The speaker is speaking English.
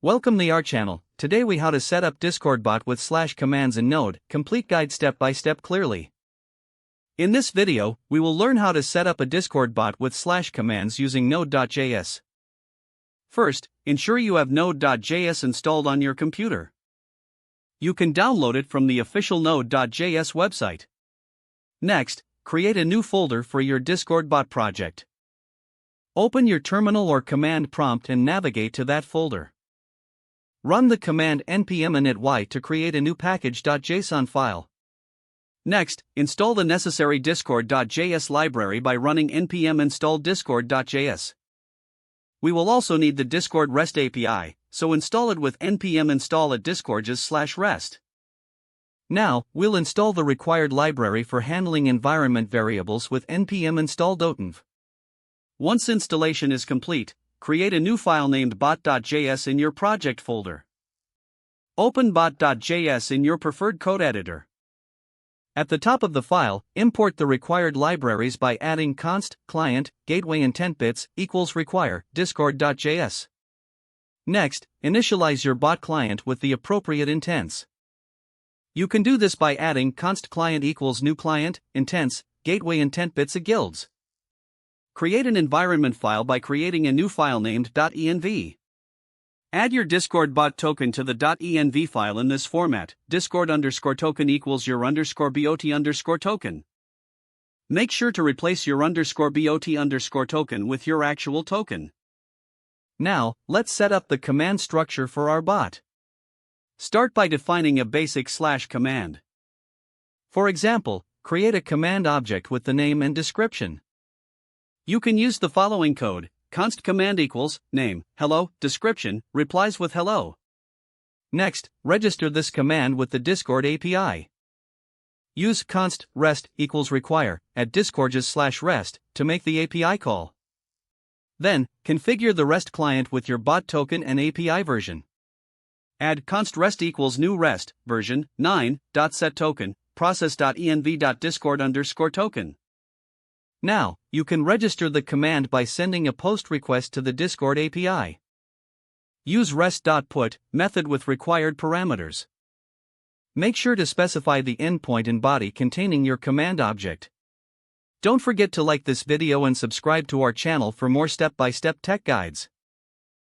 Welcome to our channel. Today we how to set up Discord bot with /commands in Node, complete guide step by step clearly. In this video, we will learn how to set up a Discord bot with /commands using Node.js. First, ensure you have Node.js installed on your computer. You can download it from the official Node.js website. Next, create a new folder for your Discord bot project. Open your terminal or command prompt and navigate to that folder. Run the command npm init to create a new package.json file. Next, install the necessary discord.js library by running npm install discord.js. We will also need the Discord REST API, so install it with npm install at discord.js/rest. Now, we'll install the required library for handling environment variables with npm install dotenv. Once installation is complete, create a new file named bot.js in your project folder. Open bot.js in your preferred code editor. At the top of the file, import the required libraries by adding const client gateway intent bits equals require discord.js. Next, initialize your bot client with the appropriate intents. You can do this by adding const client equals new client intents gateway intent bits a guilds. Create an environment file by creating a new file named .env. Add your Discord bot token to the .env file in this format, discord_token equals your _bot_ token. Make sure to replace your _bot_ token with your actual token. Now, let's set up the command structure for our bot. Start by defining a basic /command. For example, create a command object with the name and description. You can use the following code: const command equals name, hello, description, replies with hello. Next, register this command with the Discord API. Use const rest equals require at discord.js/rest to make the API call. Then, configure the REST client with your bot token and API version. Add const rest equals new rest version 9.setToken process.env.discord_token. Now, you can register the command by sending a post request to the Discord API. Use rest.put method with required parameters. Make sure to specify the endpoint and body containing your command object. Don't forget to like this video and subscribe to our channel for more step-by-step tech guides.